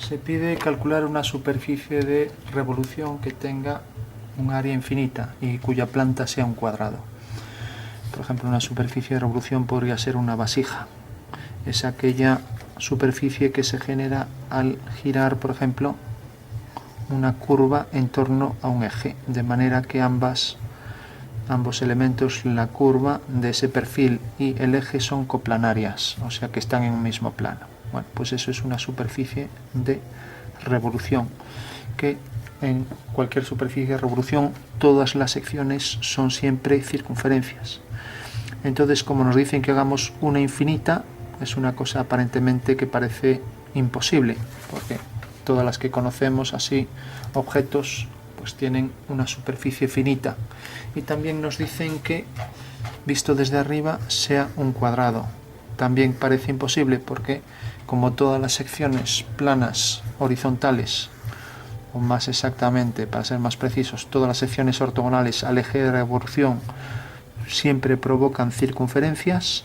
Se pide calcular una superficie de revolución que tenga un área infinita y cuya planta sea un cuadrado. Por ejemplo, una superficie de revolución podría ser una vasija. Es aquella superficie que se genera al girar, por ejemplo, una curva en torno a un eje, de manera que ambos elementos, la curva de ese perfil y el eje, son coplanarias, o sea que están en un mismo plano. Bueno, pues eso es una superficie de revolución, que en cualquier superficie de revolución todas las secciones son siempre circunferencias. Entonces, como nos dicen que hagamos una infinita, es una cosa aparentemente que parece imposible, porque todas las que conocemos así, objetos, pues tienen una superficie finita. Y también nos dicen que, visto desde arriba, sea un cuadrado. También parece imposible porque, como todas las secciones planas horizontales, o más exactamente, para ser más precisos, todas las secciones ortogonales al eje de revolución siempre provocan circunferencias,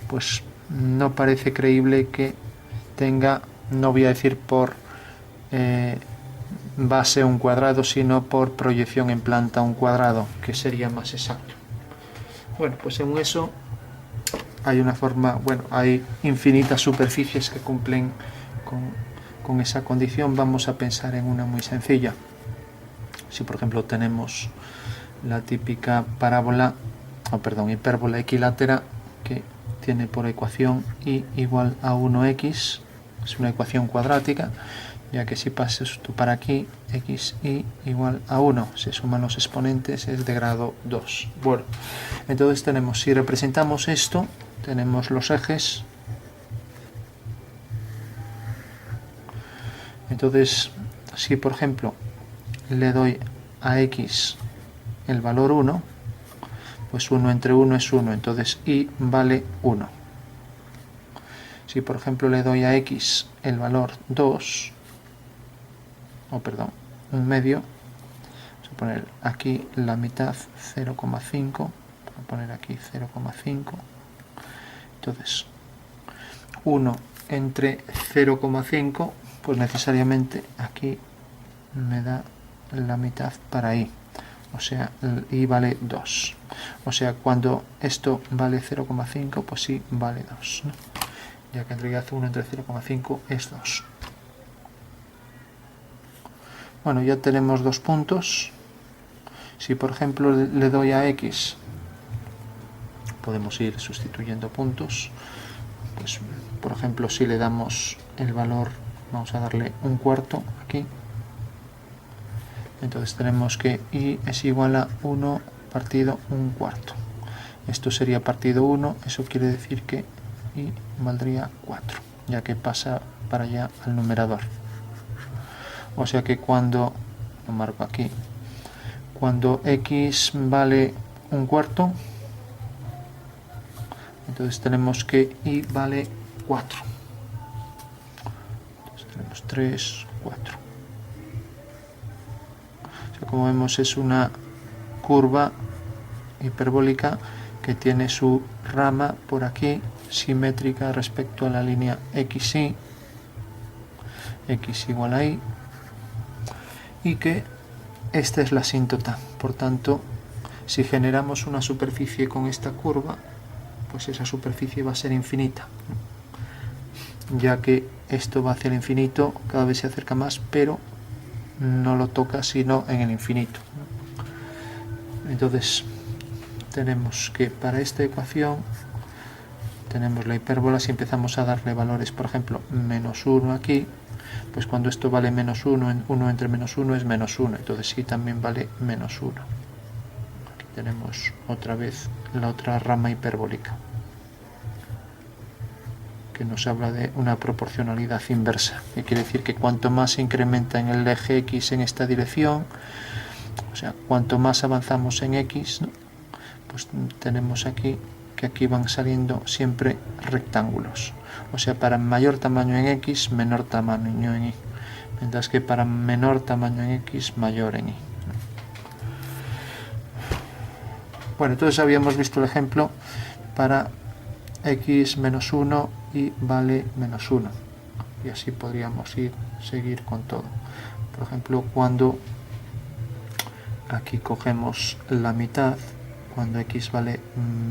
pues no parece creíble que tenga, no voy a decir por base un cuadrado, sino por proyección en planta un cuadrado, que sería más exacto. Bueno, pues según eso hay una forma, bueno, hay infinitas superficies que cumplen con esa condición. Vamos a pensar en una muy sencilla. Si por ejemplo tenemos la típica hipérbola equilátera, que tiene por ecuación y igual a 1x, es una ecuación cuadrática, ya que si pasas esto para aquí, x y igual a 1, se suman los exponentes, es de grado 2. Bueno, entonces tenemos, si representamos esto, tenemos los ejes. Entonces, si por ejemplo le doy a x el valor 1, pues 1 entre 1 es 1, entonces y vale 1. Si por ejemplo le doy a x el valor 2, un medio, vamos a poner aquí la mitad, 0,5, voy a poner aquí 0,5, entonces 1 entre 0,5, pues necesariamente aquí me da la mitad para y, o sea, y vale 2. O sea, cuando esto vale 0,5, pues sí vale 2, ¿no? Ya que en realidad 1 entre 0,5 es 2. Bueno, ya tenemos dos puntos. Si por ejemplo le doy a x, podemos ir sustituyendo puntos. Pues por ejemplo, si le damos el valor, vamos a darle un cuarto aquí, entonces tenemos que y es igual a 1 partido un cuarto. Esto sería partido 1, eso quiere decir que y valdría 4, ya que pasa para allá al numerador. O sea que cuando, lo marco aquí, cuando x vale un cuarto, entonces tenemos que y vale 4. Entonces tenemos 3, 4. O sea, como vemos, es una curva hiperbólica que tiene su rama por aquí, simétrica respecto a la línea xy, x igual a y, y que esta es la asíntota. Por tanto, si generamos una superficie con esta curva, pues esa superficie va a ser infinita, ya que esto va hacia el infinito, cada vez se acerca más, pero no lo toca sino en el infinito. Entonces tenemos que para esta ecuación tenemos la hipérbola. Si empezamos a darle valores, por ejemplo, menos 1 aquí, pues cuando esto vale menos 1, 1 entre menos 1 es menos 1, entonces sí también vale menos 1. Aquí tenemos otra vez la otra rama hiperbólica, que nos habla de una proporcionalidad inversa, que quiere decir que cuanto más se incrementa en el eje x en esta dirección, o sea, cuanto más avanzamos en x, ¿no?, pues tenemos aquí que aquí van saliendo siempre rectángulos. O sea, para mayor tamaño en x, menor tamaño en y. Mientras que para menor tamaño en x, mayor en y. Bueno, entonces habíamos visto el ejemplo para x menos 1 y vale menos 1. y así podríamos seguir con todo. Por ejemplo, cuando aquí cogemos la mitad, cuando x vale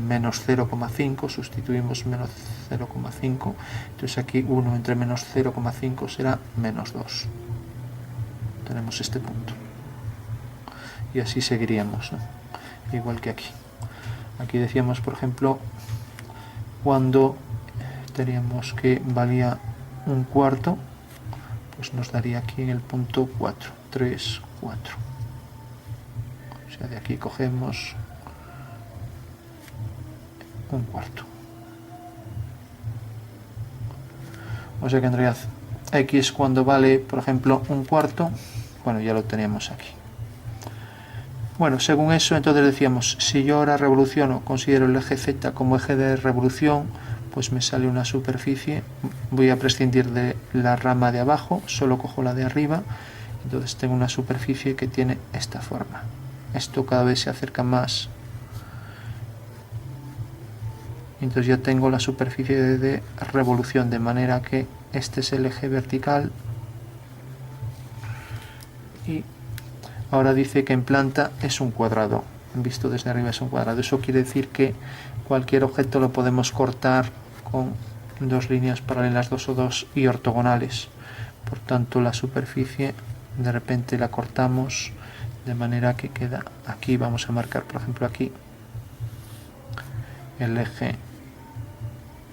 menos 0,5, sustituimos menos 0,5, entonces aquí 1 entre menos 0,5 será menos 2. Tenemos este punto. Y así seguiríamos, ¿no? Igual que aquí. Aquí decíamos, por ejemplo, cuando teníamos que valía un cuarto, pues nos daría aquí en el punto 4, 3, 4. O sea, de aquí cogemos un cuarto. O sea que en realidad x cuando vale, por ejemplo, un cuarto, bueno, ya lo teníamos aquí. Bueno, según eso, entonces decíamos, si yo ahora revoluciono, considero el eje z como eje de revolución, pues me sale una superficie, voy a prescindir de la rama de abajo, solo cojo la de arriba, entonces tengo una superficie que tiene esta forma. Esto cada vez se acerca más. Entonces ya tengo la superficie de revolución, de manera que este es el eje vertical. Y ahora dice que en planta es un cuadrado, visto desde arriba es un cuadrado. Eso quiere decir que cualquier objeto lo podemos cortar con dos líneas paralelas 2 o 2 y ortogonales. Por tanto, la superficie de repente la cortamos de manera que queda aquí. Vamos a marcar, por ejemplo, aquí el eje.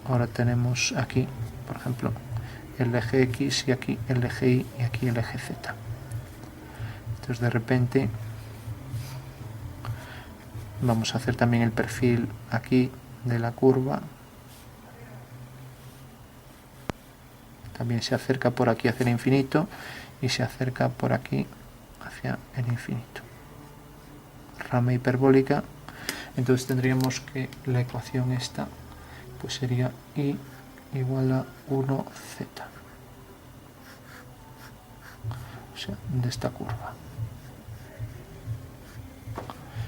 Ahora tenemos aquí, por ejemplo, el eje X y aquí el eje Y y aquí el eje Z. Entonces de repente vamos a hacer también el perfil aquí de la curva. También se acerca por aquí hacia el infinito y se acerca por aquí hacia el infinito. Rama hiperbólica. Entonces tendríamos que la ecuación esta pues sería y igual a 1z, o sea, de esta curva.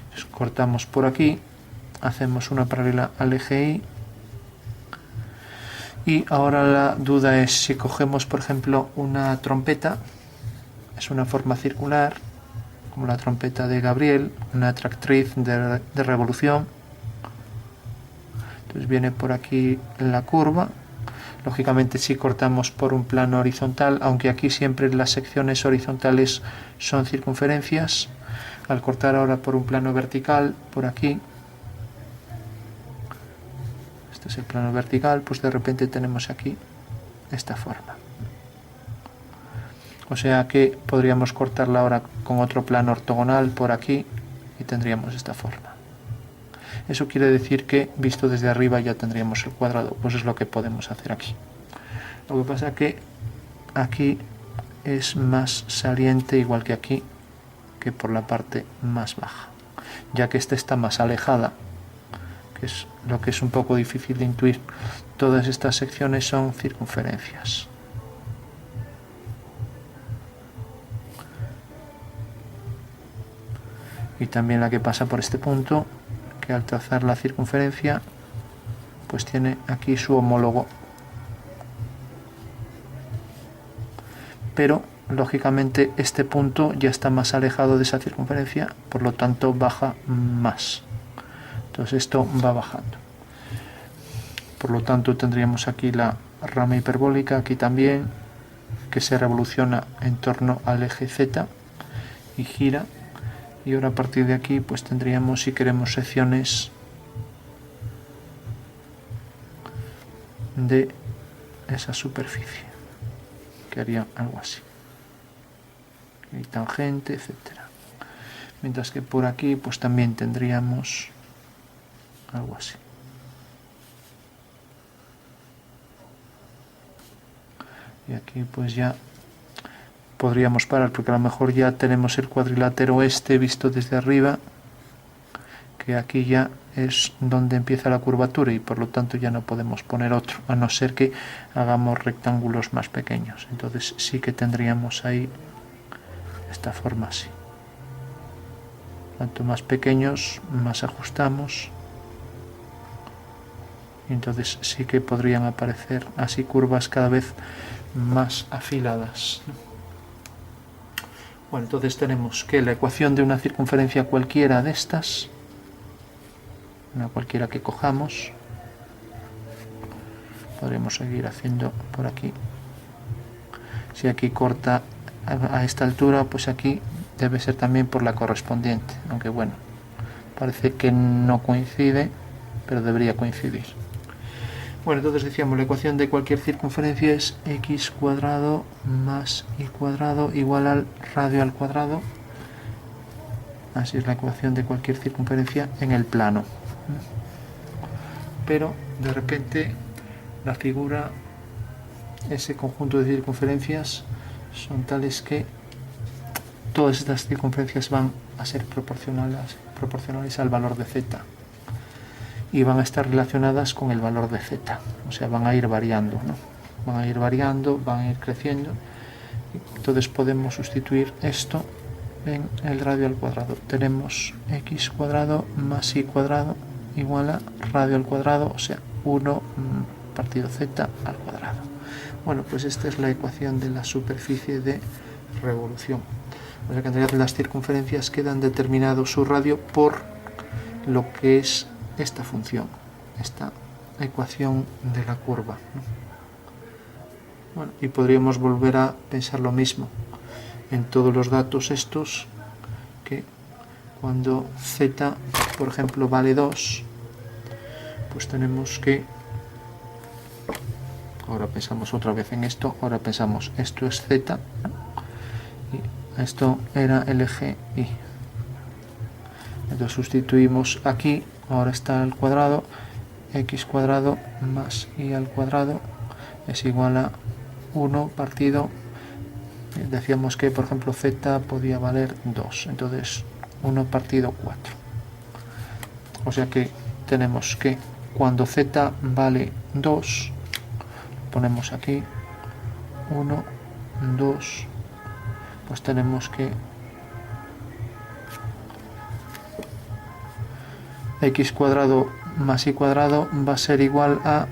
Entonces, cortamos por aquí, hacemos una paralela al eje y ahora la duda es si cogemos, por ejemplo, una trompeta, es una forma circular, como la trompeta de Gabriel, una tractriz de revolución. Entonces viene por aquí la curva. Lógicamente si cortamos por un plano horizontal, aunque aquí siempre las secciones horizontales son circunferencias, al cortar ahora por un plano vertical, por aquí, este es el plano vertical, pues de repente tenemos aquí esta forma. O sea que podríamos cortarla ahora con otro plano ortogonal por aquí y tendríamos esta forma. Eso quiere decir que, visto desde arriba, ya tendríamos el cuadrado. Pues es lo que podemos hacer aquí. Lo que pasa es que aquí es más saliente, igual que aquí, que por la parte más baja, ya que esta está más alejada, que es lo que es un poco difícil de intuir. Todas estas secciones son circunferencias. Y también la que pasa por este punto, que al trazar la circunferencia pues tiene aquí su homólogo, pero lógicamente este punto ya está más alejado de esa circunferencia, por lo tanto baja más. Entonces esto va bajando, por lo tanto tendríamos aquí la rama hiperbólica, aquí también, que se revoluciona en torno al eje Z y gira. Y ahora a partir de aquí pues tendríamos, si queremos, secciones de esa superficie, que haría algo así, y tangente, etcétera. Mientras que por aquí pues también tendríamos algo así. Y aquí pues ya podríamos parar, porque a lo mejor ya tenemos el cuadrilátero este visto desde arriba, que aquí ya es donde empieza la curvatura y por lo tanto ya no podemos poner otro, a no ser que hagamos rectángulos más pequeños. Entonces sí que tendríamos ahí esta forma así. Cuanto más pequeños, más ajustamos. Y entonces sí que podrían aparecer así curvas cada vez más afiladas. Bueno, entonces tenemos que la ecuación de una circunferencia cualquiera de estas, una cualquiera que cojamos, podremos seguir haciendo por aquí. Si aquí corta a esta altura, pues aquí debe ser también por la correspondiente, aunque bueno, parece que no coincide, pero debería coincidir. Bueno, entonces decíamos, la ecuación de cualquier circunferencia es x cuadrado más y cuadrado igual al radio al cuadrado. Así es la ecuación de cualquier circunferencia en el plano. Pero de repente la figura, ese conjunto de circunferencias son tales que todas estas circunferencias van a ser proporcionales al valor de z. Y van a estar relacionadas con el valor de z, o sea, van a ir variando, ¿no? Van a ir variando, van a ir creciendo. Entonces podemos sustituir esto en el radio al cuadrado. Tenemos x cuadrado más y cuadrado igual a radio al cuadrado, o sea, 1 partido z al cuadrado. Bueno, pues esta es la ecuación de la superficie de revolución. O sea que en realidad las circunferencias quedan determinado su radio por lo que es esta función, esta ecuación de la curva, ¿no? Bueno, y podríamos volver a pensar lo mismo en todos los datos estos, que cuando z, por ejemplo, vale 2, pues tenemos que, ahora pensamos otra vez en esto, ahora pensamos esto es z, y esto era el eje y. Entonces sustituimos aquí, ahora está al cuadrado, x cuadrado más y al cuadrado es igual a 1 partido, decíamos que por ejemplo z podía valer 2, entonces 1 partido 4. O sea que tenemos que cuando z vale 2, ponemos aquí 1, 2, pues tenemos que x cuadrado más y cuadrado va a ser igual a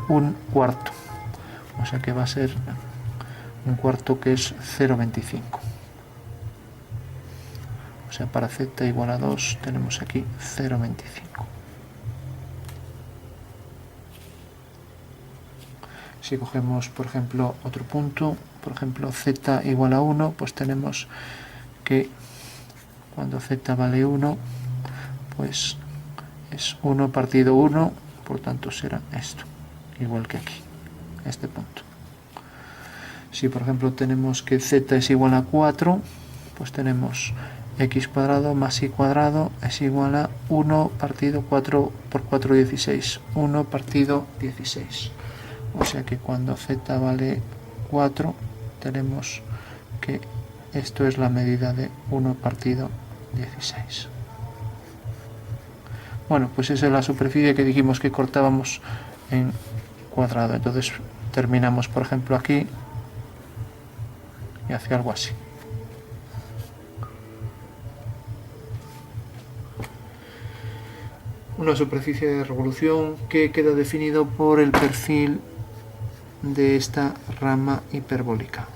1/4, o sea que va a ser 1/4 que es 0,25. O sea, para z igual a 2 tenemos aquí 0,25. Si cogemos, por ejemplo, otro punto, por ejemplo, z igual a 1, pues tenemos que cuando z vale 1, pues es 1 partido 1, por tanto será esto, igual que aquí, este punto. Si por ejemplo tenemos que z es igual a 4, pues tenemos x cuadrado más y cuadrado es igual a 1 partido 4 por 4, 16, 1 partido 16. O sea que cuando z vale 4, tenemos que esto es la medida de 1 partido 16. Bueno, pues esa es la superficie que dijimos que cortábamos en cuadrado. Entonces terminamos, por ejemplo, aquí y hace algo así. Una superficie de revolución que queda definido por el perfil de esta rama hiperbólica.